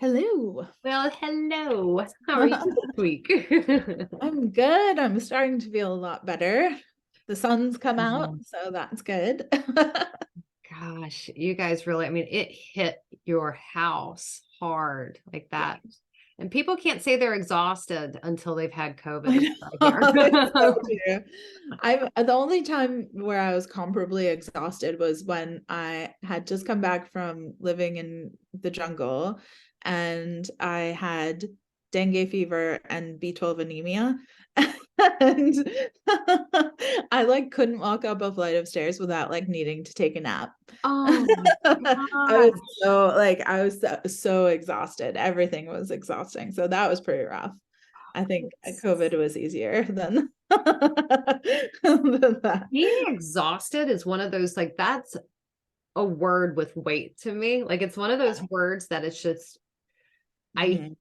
Hello. Well, hello. How are you this week? I'm good. I'm starting to feel a lot better. The sun's come out, Mhm. so that's good. Gosh, you guys really, I mean, it hit your house hard like Yeah, that. And people can't say they're exhausted until they've had COVID, I is what I hear. know. It's so true. The only time where I was comparably exhausted was when I had just come back from living in the jungle and I had dengue fever and B12 anemia. And I like couldn't walk up a flight of stairs without like needing to take a nap. Oh my I was gosh. so exhausted. Everything was exhausting. So that was pretty rough. I think COVID was easier than, than that. Being exhausted is one of those, like, that's a word with weight to me. Like, it's one of those words that it's just, I Mhm.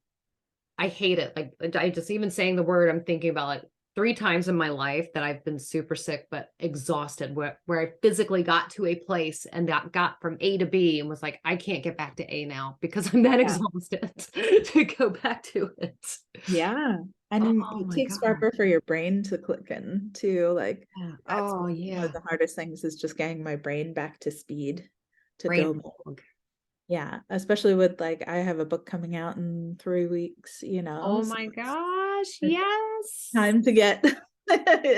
I hate it. Like I just even saying the word, I'm thinking about like three times in my life that I've been super sick but exhausted, where I physically got to a place and that got from A to B and was like, I can't get back to A now because I'm that Yeah. exhausted to go back to it. Yeah. And Oh it my takes God. forever for your brain to click in too. Like Yeah. that's Oh one of yeah. the hardest things is just getting my brain back to speed to Brain go. fog. Yeah, especially with like I have a book coming out in 3 weeks, Oh so my gosh. it's Yes. time to get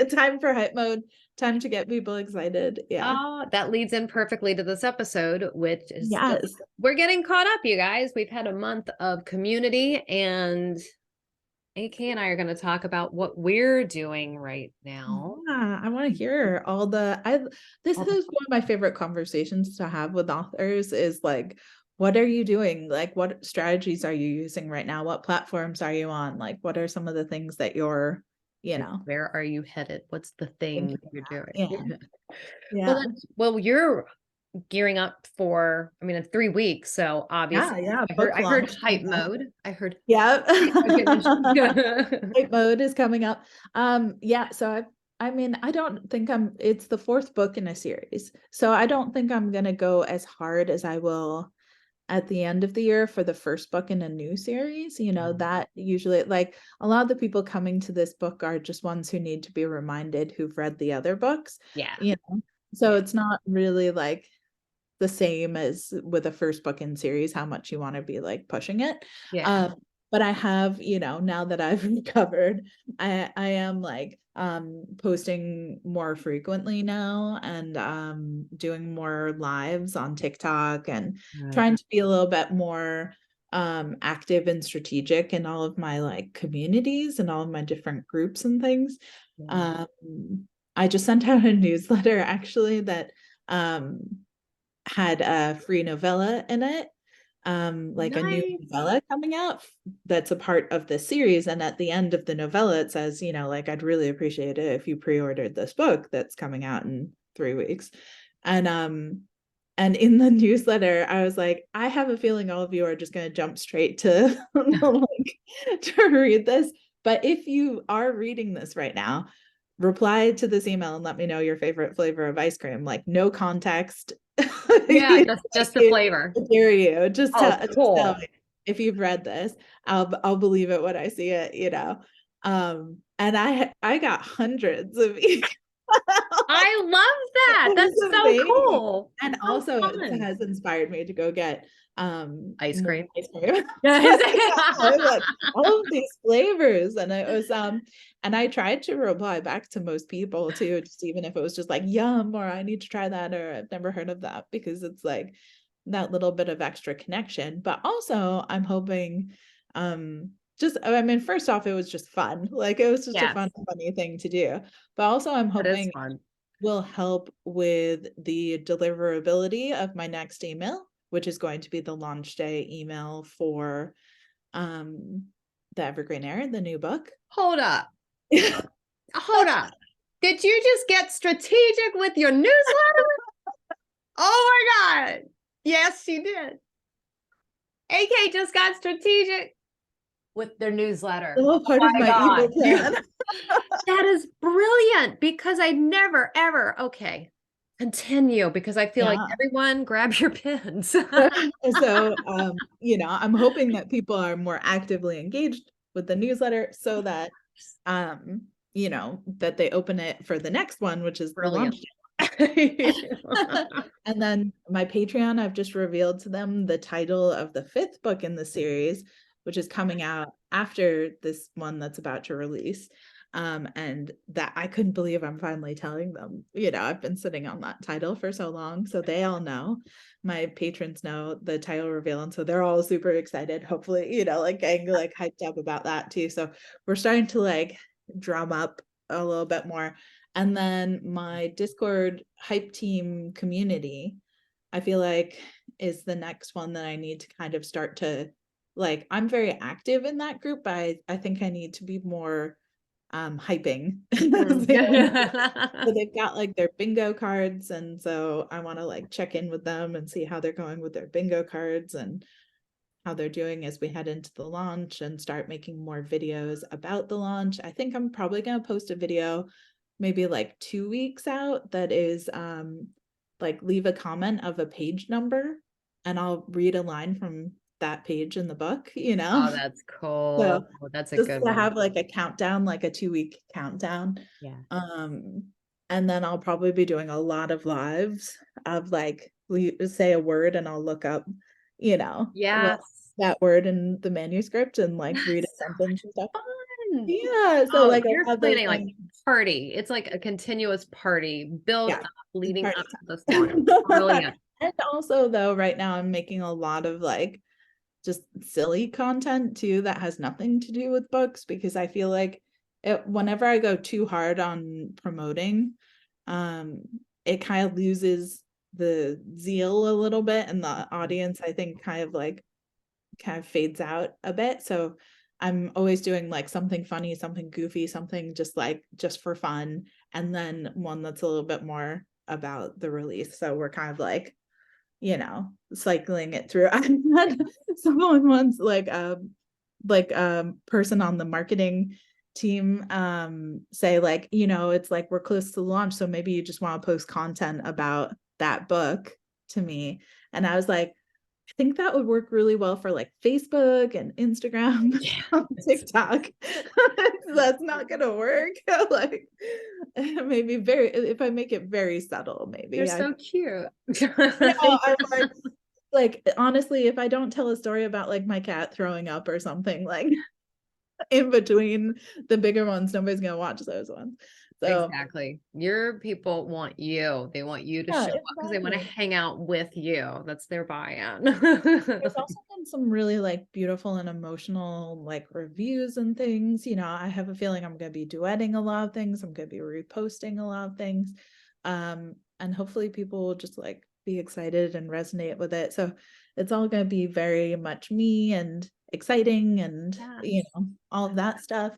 time for hype mode, time to get people excited. Yeah. Oh, that leads in perfectly to this episode, which is just, Yes. we're getting caught up, you guys. We've had a month of community, and AK and I are going to talk about what we're doing right now. Yeah, I want to hear all the I this All the- is one of my favorite conversations to have with authors is like what are you doing? Like what strategies are you using right now? What platforms are you on? Like what are some of the things that you're, you like, know, where are you headed? What's the thing thinking that you're about? doing? Yeah. Well, Yeah. you're gearing up for, I mean, in 3 weeks. So Yeah, obviously, yeah, I book heard launch hype coming up. mode. I heard. Yeah. Okay. Hype mode is coming up. Yeah, so I mean, I don't think it's the fourth book in a series. So I don't think I'm gonna go as hard as I will at the end of the year for the first book in a new series. That usually like a lot of the people coming to this book are just ones who need to be reminded who've read the other books, Yeah. you know. So Yeah. it's not really like the same as with a first book in series, how much you want to be like pushing it. Yeah. Um, but I have, now that I've recovered, I am like posting more frequently now and doing more lives on TikTok and Good. trying to be a little bit more active and strategic in all of my like communities and all of my different groups and things. Yeah. Um, I just sent out a newsletter actually that um had a free novella in it, like a new Nice. novella coming out that's a part of the series. And at the end of the novella, it says, like, I'd really appreciate it if you pre-ordered this book that's coming out in 3 weeks. And in the newsletter, I was like, I have a feeling all of you are just going to jump straight to like to read this. But if you are reading this right now, reply to this email and let me know your favorite flavor of ice cream. Like no context. Yeah, Like, just the flavor. I dare you. Oh, Just tell cool. me if you've read this. I'll believe it when I see it. And I got hundreds of emails. I love that. It That's was so amazing. cool. And So also it fun. has inspired me to go get Ice more cream. ice cream. Yes. I was like all of these flavors. And it was and I tried to reply back to most people too, just even if it was just like yum or I need to try that or I've never heard of that because it's like that little bit of extra connection. But also I'm hoping just I mean, first off, it was just fun. Like it was just a fun, Yes, funny thing to do. But also I'm that is hoping fun. will help with the deliverability of my next email, which is going to be the launch day email for um the Evergreen Air, the new book. Hold up. Hold up. Did you just get strategic with your newsletter? Oh my God. Yes, she did. AK just got strategic with their newsletter. All Oh part of my my God. evil plan. That is brilliant because I never, ever, okay. Continue, because I feel like Yeah. everyone grab your pins. So, I'm hoping that people are more actively engaged with the newsletter so that, that they open it for the next one, which is the launch. Brilliant. And then my Patreon, I've just revealed to them the title of the fifth book in the series, which is coming out after this one that's about to release. And that I couldn't believe I'm finally telling them. I've been sitting on that title for so long, so they all know. My patrons know the title reveal, and so they're all super excited. Hopefully, like getting like hyped up about that too. So we're starting to like drum up a little bit more. And then my Discord hype team community, I feel like is the next one that I need to kind of start to like. I'm very active in that group, but I think I need to be more hyping. So they've got like their bingo cards, and so I want to like check in with them and see how they're going with their bingo cards and how they're doing as we head into the launch and start making more videos about the launch. I think I'm probably going to post a video maybe like 2 weeks out that is like leave a comment of a page number and I'll read a line from that page in the book, Oh, that's cool. So That's a just good to one. have like a countdown, like a 2 week countdown. Yeah. Um, and then I'll probably be doing a lot of lives of like say a word and I'll look up, what Yes. that word in the manuscript and like read a That's so sentence and stuff. much fun. Yeah, so Oh, like you're I have those planning like things. party. It's like a continuous party build Yeah, up it's leading party up to this launch. time. Brilliant. And also though, right now I'm making a lot of like just silly content too that has nothing to do with books because I feel like whenever I go too hard on promoting, um, it kind of loses the zeal a little bit and the audience I think kind of fades out a bit. So I'm always doing like something funny, something goofy, something just for fun, and then one that's a little bit more about the release. So we're kind of cycling it through. I had someone once person on the marketing team say like, it's like we're close to launch, so maybe you just want to post content about that book to me. And I was like, I think that would work really well for like Facebook and Instagram, Yeah. TikTok. That's not gonna work. Like maybe if I make it very subtle, You're maybe so cute. I'm like honestly, if I don't tell a story about like my cat throwing up or something like in between the bigger ones, nobody's gonna watch those ones. So Exactly. Your people want you. They want you to yeah, show up because they want to exactly. hang out with you. That's their buy-in. There's also been some really like beautiful and emotional like reviews and things. I have a feeling I'm gonna be duetting a lot of things. I'm gonna be reposting a lot of things. And hopefully people will just like be excited and resonate with it. So it's all gonna be very much me and exciting and Yes. all of that stuff.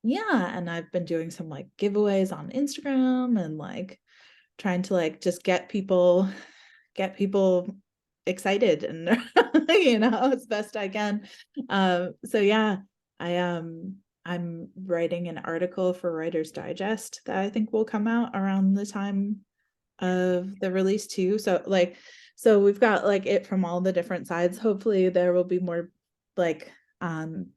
Yeah, and I've been doing some like giveaways on Instagram and like trying to like just get people excited and as best I can. So yeah, I'm writing an article for Writer's Digest that I think will come out around the time of the release too. So we've got like it from all the different sides. Hopefully there will be more like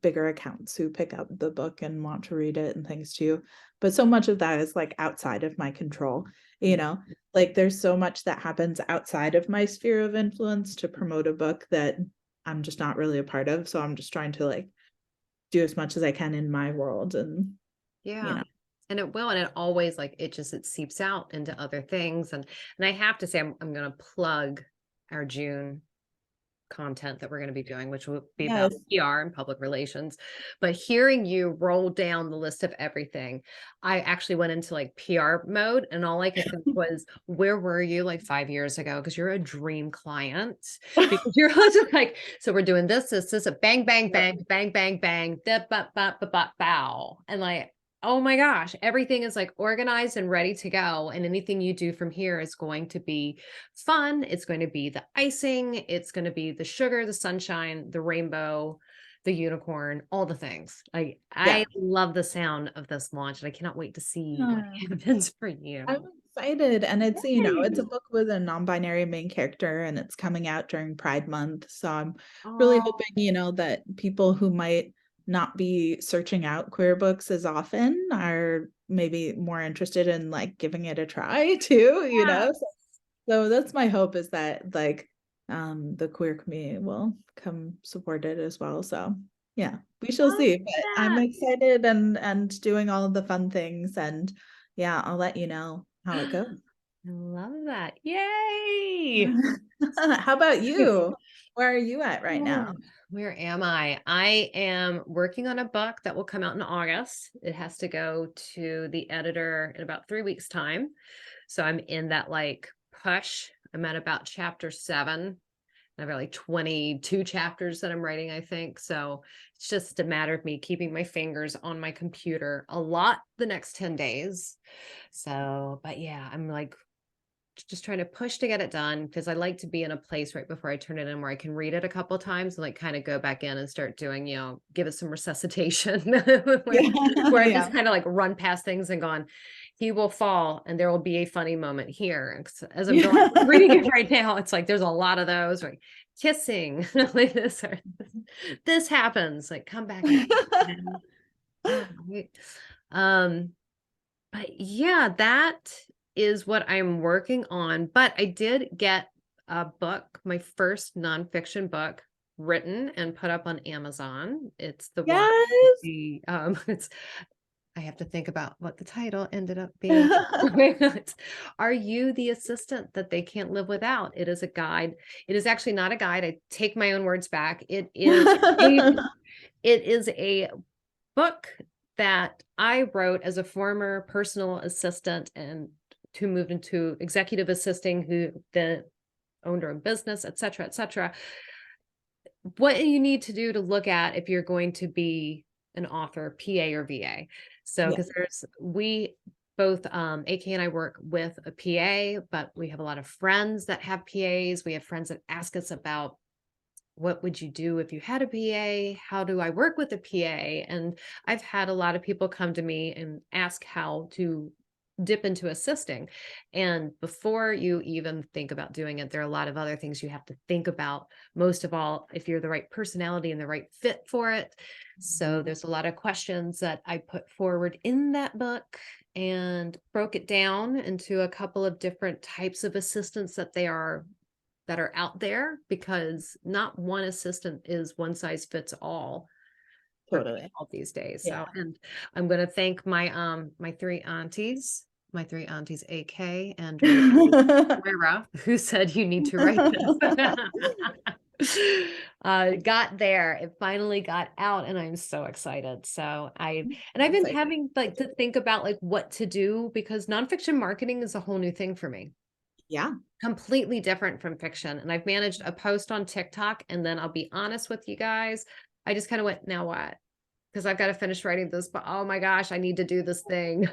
bigger accounts who pick up the book and want to read it and things too. But so much of that is like outside of my control, you know. Like there's so much that happens outside of my sphere of influence to promote a book that I'm just not really a part of. So I'm just trying to like do as much as I can in my world and you Yeah. know. And it will, and it always like it seeps out into other things. And I have to say, I'm gonna plug our June content that we're going to be doing, which will be about Yes. PR and public relations. But hearing you roll down the list of everything, I actually went into like PR mode, and all I could think was, where were you like 5 years ago? Because you're a dream client. Because you're just like, so we're doing this, a bang, bang, Yep. bang, bang, bang, bang, da, ba, ba, ba, ba, bow. And like, oh my gosh, everything is like organized and ready to go. And anything you do from here is going to be fun. It's going to be the icing. It's going to be the sugar, the sunshine, the rainbow, the unicorn, all the things. I Yeah. love the sound of this launch, and I cannot wait to see what Yeah. happens for I'm you. excited. And it's, it's a Yay. book with a non-binary main character and it's coming out during Pride Month. So I'm really Oh, hoping, that people who might not be searching out queer books as often are maybe more interested in like giving it a try too, yeah. So that's my hope is that like the queer community will come support it as well. So yeah, we shall Love see. But I'm that. excited and doing all of the fun things and yeah, I'll let you know how it goes. I love that. Yay. How about you? Where are you at right now? Oh, where am I? I am working on a book that will come out in August. It has to go to the editor in about 3 weeks' time. So I'm in that like push. I'm at about chapter 7. I've got like 22 chapters that I'm writing, I think. So it's just a matter of me keeping my fingers on my computer a lot the next 10 days. So, but yeah, I'm like just trying to push to get it done because I like to be in a place right before I turn it in where I can read it a couple times and like kind of go back in and start doing, give it some resuscitation where, Yeah, where I've yeah. just kind of like run past things and gone, he will fall and there will be a funny moment here. As I'm going reading it right now, it's like there's a lot of those like kissing like this or this happens, like come back and um but yeah, that is what I'm working on. But I did get a book, my first nonfiction book written and put up on Amazon. It's the one, Yes. it's, I have to think about what the title ended up being. It's, Are You the Assistant That They Can't Live Without? It is a guide. It is actually not a guide. I take my own words back. It is a book that I wrote as a former personal assistant and who moved into executive assisting, who then owned her own business, et cetera, et cetera. What you need to do to look at if you're going to be an author, PA or VA. So, Yeah, because we both, AK and I work with a PA, but we have a lot of friends that have PAs. We have friends that ask us about what would you do if you had a PA? How do I work with a PA? And I've had a lot of people come to me and ask how to dip into assisting. And before you even think about doing it, there are a lot of other things you have to think about. Most of all, if you're the right personality and the right fit for it. So there's a lot of questions that I put forward in that book and broke it down into a couple of different types of assistants that are out there because not one assistant is one size fits all for totally. all these days. Yeah. So, and I'm going to thank my three aunties, AK and Moira, who said you need to write this. Got there. It finally got out and I'm so excited. So I've been Exciting. having like to think about like what to do because nonfiction marketing is a whole new thing for me, Yeah. completely different from fiction. And I've managed a post on TikTok. And then I'll be honest with you guys, I just kind of went, now what? Because I've got to finish writing this, but oh my gosh, I need to do this thing.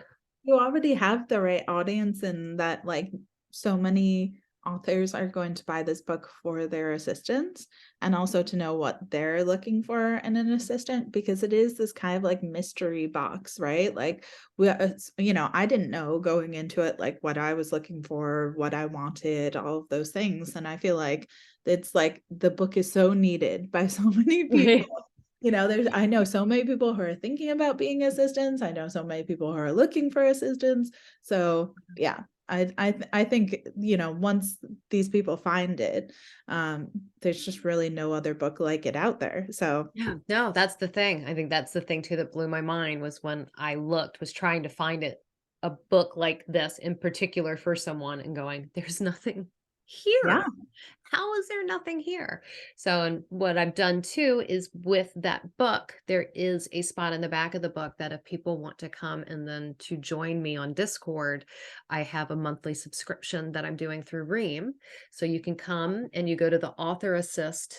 You already have the right audience and that like so many authors are going to buy this book for their assistants and also to know what they're looking for in an assistant because it is this kind of like mystery box, right? Like I didn't know going into it like what I was looking for, what I wanted, all of those things. And I feel like it's like the book is so needed by so many people. I know so many people who are thinking about being assistants. I know so many people who are looking for assistants. So yeah, I think, once these people find it, there's just really no other book like it out there. So Yeah, no, that's the thing. I think that's the thing too that blew my mind was when I was trying to find a book like this in particular for someone and going, there's nothing yeah, here. How is there nothing here? So, and what I've done too is with that book, there is a spot in the back of the book that if people want to come and then to join me on Discord, I have a monthly subscription that I'm doing through Ream. So you can come and you go to the author assist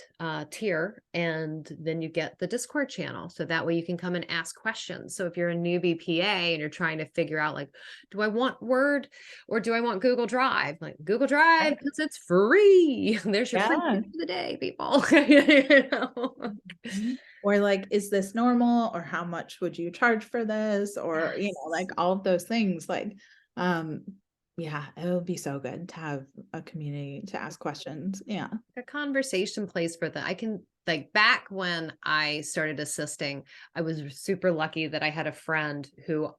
tier, and then you get the Discord channel. So that way you can come and ask questions. So if you're a newbie PA and you're trying to figure out like, do I want Word or do I want Google Drive? Like Google Drive because it's free. There's your free yeah. tip for the day, people. You know? Mhm. Or like, is this normal? Or how much would you charge for this? Or, like Yes. all of those things. Like, um, Yeah, it would be so good to have a community to ask questions. Yeah. A conversation place for that. I can, like, back when I started assisting, I was super lucky that I had a friend who,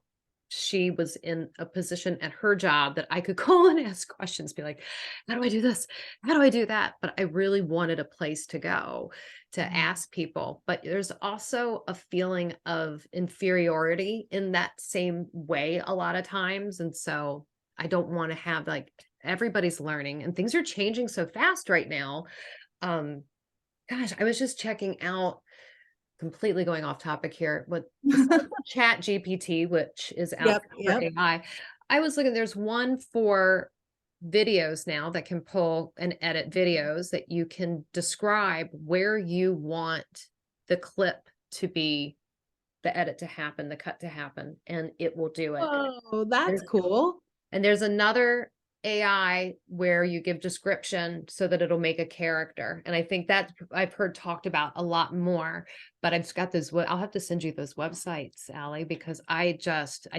she was in a position at her job that I could call and ask questions, be like, how do I do this? How do I do that? But I really wanted a place to go to Mhm. ask people. But there's also a feeling of inferiority in that same way a lot of times. And so I don't want to have, like, everybody's learning and things are changing so fast right now. Um, Gosh, I was just checking out, completely going off topic here, but besides Chat GPT, which is out Yep, there for yep. AI, I was looking, there's one for videos now that can pull and edit videos that you can describe where you want the clip to be, the edit to happen, the cut to happen, and it will do it. Oh, that's There's cool. and there's another AI where you give description so that it'll make a character. And I think that I've heard talked about a lot more, but I've just got those. I'll have to send you those websites, Allie, because I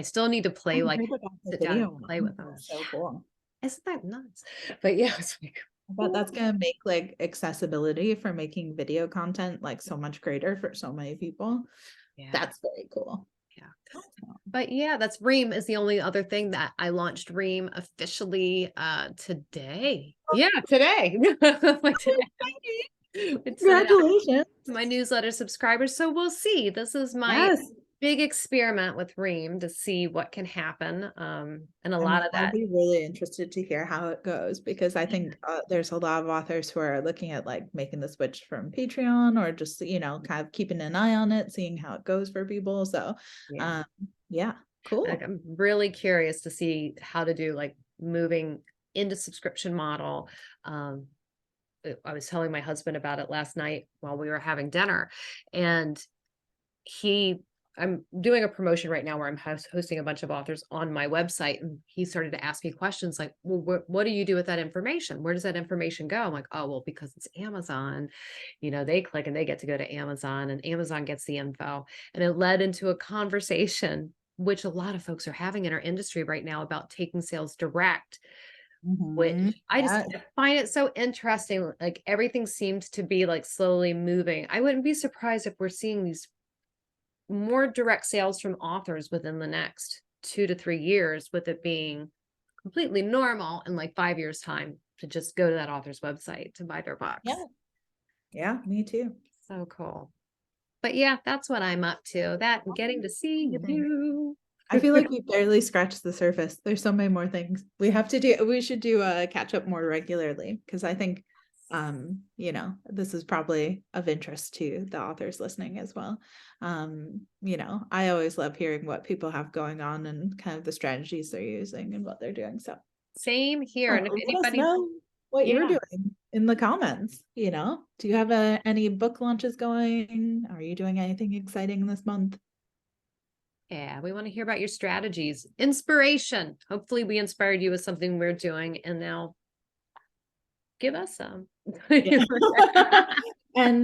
still need to I play, haven't like, heard about the sit down and video play one. with them. That's so cool. Isn't that nuts? But yeah, it's like, I bet that's gonna make like accessibility for making video content like so much greater for so many people. yeah, That's very cool. yeah. Awesome. But yeah, that's Ream is the only other thing that I launched Ream officially today. Yeah, today. Like today. It's Congratulations. my newsletter subscribers. So we'll see. This is my Yes. big experiment with Ream to see what can happen. And a lot of I'll that. be really interested to hear how it goes because I think there's a lot of authors who are looking at like making the switch from Patreon or just, kind of keeping an eye on it, seeing how it goes for people. So, Yeah. um, yeah, Like, cool. I'm really curious to see how to do, like, moving into subscription model. Um, I was telling my husband about it last night while we were having dinner, and he I'm doing a promotion right now where I'm hosting a bunch of authors on my website, and he started to ask me questions like, well, what do you do with that information? Where does that information go? I'm like, oh, well, because it's Amazon, they click and they get to go to Amazon, and Amazon gets the info. And it led into a conversation which a lot of folks are having in our industry right now about taking sales direct, which Mhm. I just Yeah. find it so interesting. Like, everything seems to be, like, slowly moving. I wouldn't be surprised if we're seeing these more direct sales from authors within the next 2 to 3 years, with it being completely normal in like 5 years' time to just go to that author's website to buy their books. Yeah. Yeah, me too. So cool. But yeah, that's what I'm up to. That and getting to see Amazing. you. I feel like we barely scratched the surface. There's so many more things we have to do. We should do a catch up more regularly because I think this is probably of interest to the authors listening as well. I always love hearing what people have going on and kind of the strategies they're using and what they're doing. So Same here. And if let us anybody, know what you're yeah, doing in the comments. Do you have any book launches going? Are you doing anything exciting this month? yeah, we want to hear about your strategies, inspiration. Hopefully, we inspired you with something we're doing, and now give us some. Yeah. And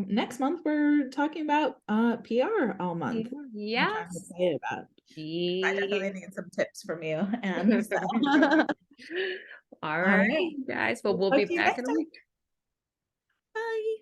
next month we're talking about PR all month, which I'm Yes. excited about. I Yeah. definitely need some tips from you. And so All all right, right. guys. Well, We'll we'll talk be to you back in next a time. week. Bye.